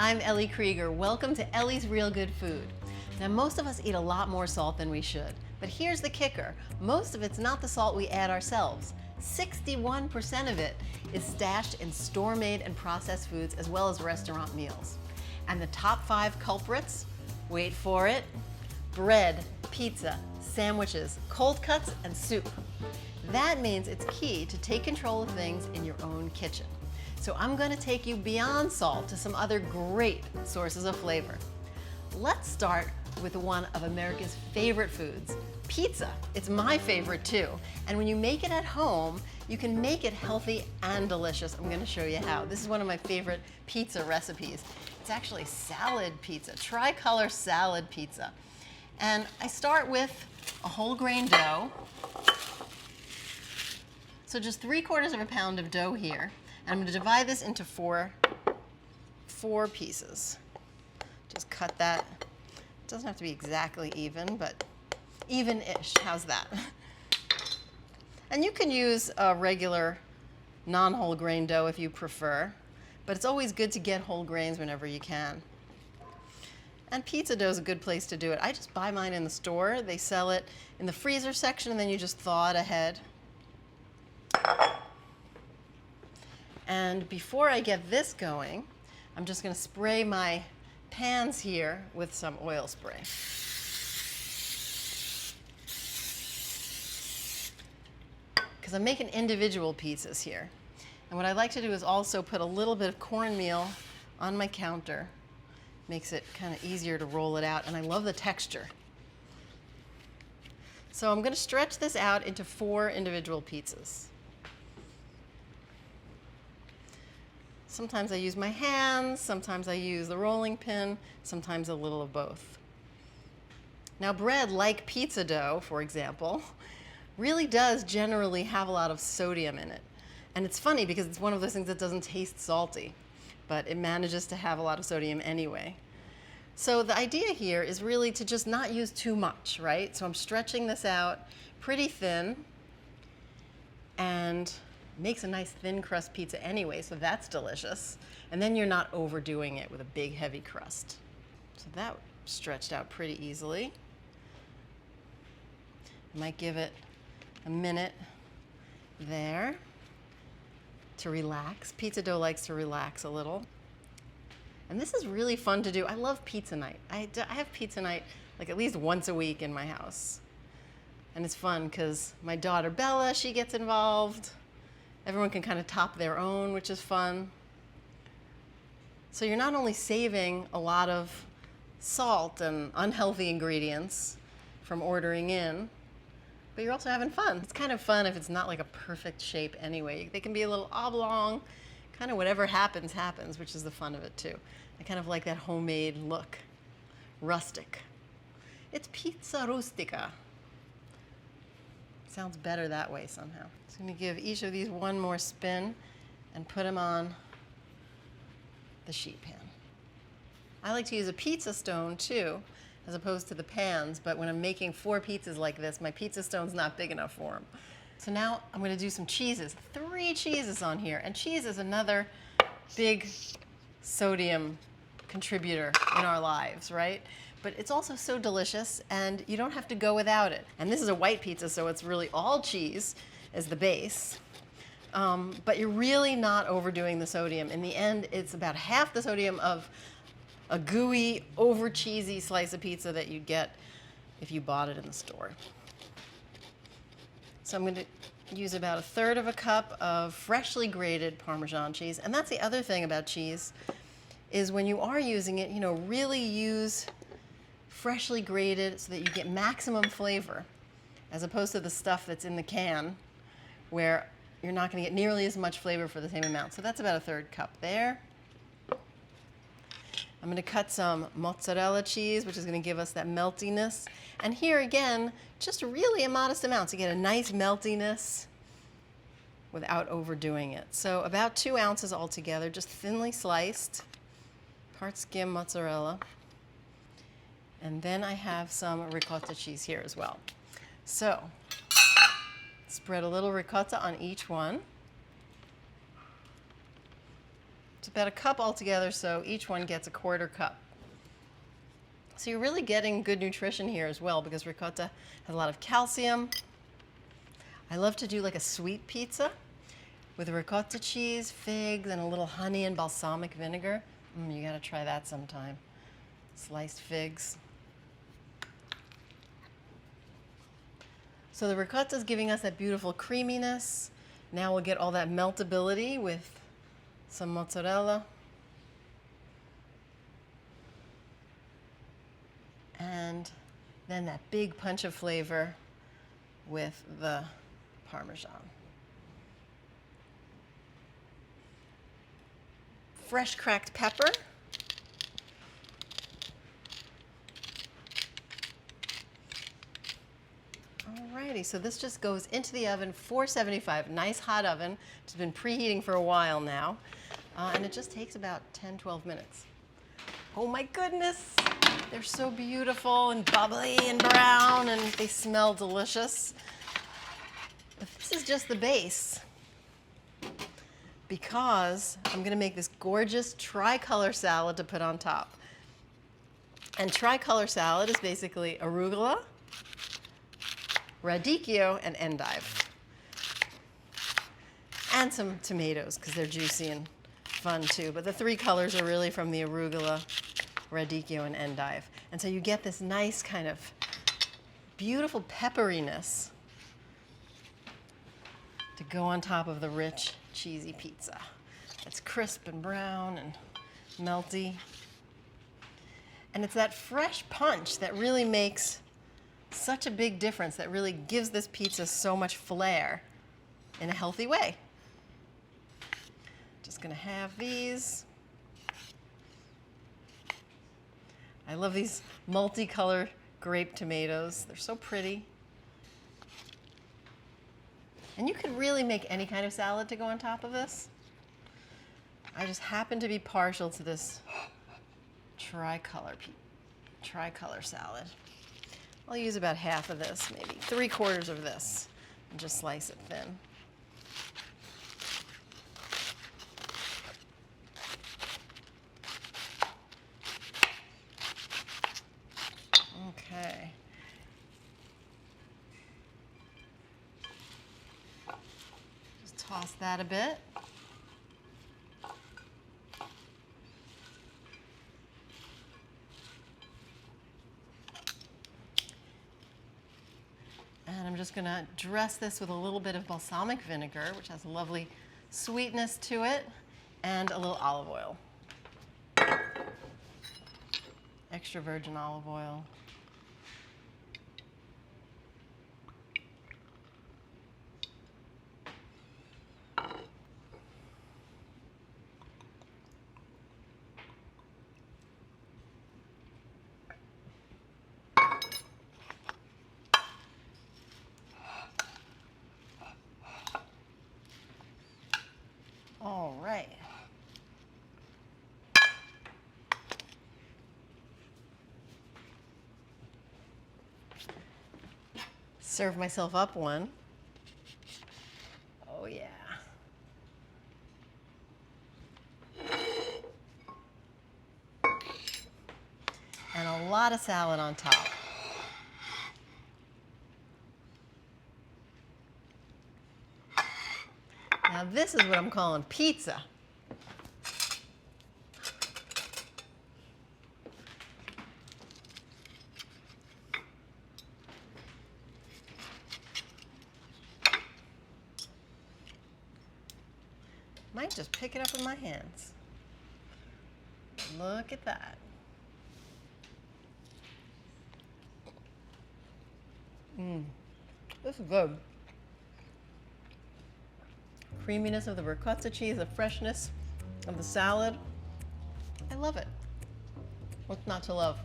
I'm Ellie Krieger. Welcome to Ellie's Real Good Food. Now, most of us eat a lot more salt than we should, but here's the kicker. Most of it's not the salt we add ourselves. 61% of it is stashed in store-made and processed foods as well as restaurant meals. And the top 5 culprits, wait for it, bread, pizza, sandwiches, cold cuts, and soup. That means it's key to take control of things in your own kitchen. So I'm going to take you beyond salt to some other great sources of flavor. Let's start with one of America's favorite foods, pizza. It's my favorite too. And when you make it at home, you can make it healthy and delicious. I'm going to show you how. This is one of my favorite pizza recipes. It's actually salad pizza, tricolor salad pizza. And I start with a whole grain dough. So just 3/4 pound of dough here. And I'm going to divide this into four pieces. Just cut that. It doesn't have to be exactly even, but even-ish. How's that? And you can use a regular non-whole grain dough if you prefer, but it's always good to get whole grains whenever you can. And pizza dough is a good place to do it. I just buy mine in the store. They sell it in the freezer section, and then you just thaw it ahead. And before I get this going, I'm just going to spray my pans here with some oil spray. Because I'm making individual pizzas here. And what I like to do is also put a little bit of cornmeal on my counter. Makes it kind of easier to roll it out, and I love the texture. So I'm going to stretch this out into 4 individual pizzas. Sometimes I use my hands, sometimes I use the rolling pin, sometimes a little of both. Now, bread, like pizza dough, for example, really does generally have a lot of sodium in it. And it's funny because it's one of those things that doesn't taste salty, but it manages to have a lot of sodium anyway. So the idea here is really to just not use too much, right? So I'm stretching this out pretty thin, and makes a nice thin crust pizza anyway, so that's delicious. And then you're not overdoing it with a big heavy crust. So that stretched out pretty easily. Might give it a minute there to relax. Pizza dough likes to relax a little. And this is really fun to do. I love pizza night. I have pizza night like at least once a week in my house. And it's fun because my daughter Bella, she gets involved. Everyone can kind of top their own, which is fun. So you're not only saving a lot of salt and unhealthy ingredients from ordering in, but you're also having fun. It's kind of fun if it's not like a perfect shape anyway. They can be a little oblong, kind of whatever happens, happens, which is the fun of it too. I kind of like that homemade look, rustic. It's pizza rustica. Sounds better that way somehow. So I'm going to give each of these one more spin and put them on the sheet pan. I like to use a pizza stone too, as opposed to the pans, but when I'm making 4 pizzas like this, my pizza stone's not big enough for them. So now I'm going to do some cheeses. 3 cheeses on here, and cheese is another big sodium contributor in our lives, right? But it's also so delicious, and you don't have to go without it. And this is a white pizza, so it's really all cheese as the base. But you're really not overdoing the sodium. In the end, it's about half the sodium of a gooey, over-cheesy slice of pizza that you'd get if you bought it in the store. So I'm going to use about 1/3 cup of freshly grated Parmesan cheese. And that's the other thing about cheese, is when you are using it, really use freshly grated so that you get maximum flavor, as opposed to the stuff that's in the can where you're not going to get nearly as much flavor for the same amount. So that's about 1/3 cup there. I'm going to cut some mozzarella cheese, which is going to give us that meltiness. And here again, just really a modest amount to get a nice meltiness without overdoing it. So about 2 ounces altogether, just thinly sliced, part skim mozzarella. And then I have some ricotta cheese here as well. So spread a little ricotta on each one. It's about a cup altogether, so each one gets a quarter cup. So you're really getting good nutrition here as well because ricotta has a lot of calcium. I love to do like a sweet pizza with ricotta cheese, figs, and a little honey and balsamic vinegar. You gotta try that sometime. Sliced figs. So the ricotta is giving us that beautiful creaminess. Now we'll get all that meltability with some mozzarella. And then that big punch of flavor with the Parmesan. Fresh cracked pepper. Alrighty, so this just goes into the oven, 475, nice hot oven. It's been preheating for a while now, and it just takes about 10-12 minutes. Oh my goodness, they're so beautiful and bubbly and brown, and they smell delicious. But this is just the base, because I'm gonna make this gorgeous tricolor salad to put on top. And tricolor salad is basically arugula, radicchio, and endive. And some tomatoes, because they're juicy and fun too. But the three colors are really from the arugula, radicchio, and endive. And so you get this nice kind of beautiful pepperiness to go on top of the rich, cheesy pizza. It's crisp and brown and melty. And it's that fresh punch that really makes such a big difference, that really gives this pizza so much flair in a healthy way. Just gonna have these. I love these multicolor grape tomatoes. They're so pretty. And you could really make any kind of salad to go on top of this. I just happen to be partial to this tricolor salad. I'll use about half of this, maybe 3/4 of this, and just slice it thin. Okay. Just toss that a bit. And I'm just gonna dress this with a little bit of balsamic vinegar, which has a lovely sweetness to it, and a little olive oil. Extra virgin olive oil. All right. Serve myself up one. Oh yeah. And a lot of salad on top. Now this is what I'm calling pizza. Might just pick it up in my hands. Look at that. This is good. Creaminess of the ricotta cheese, the freshness of the salad. I love it. What's not to love?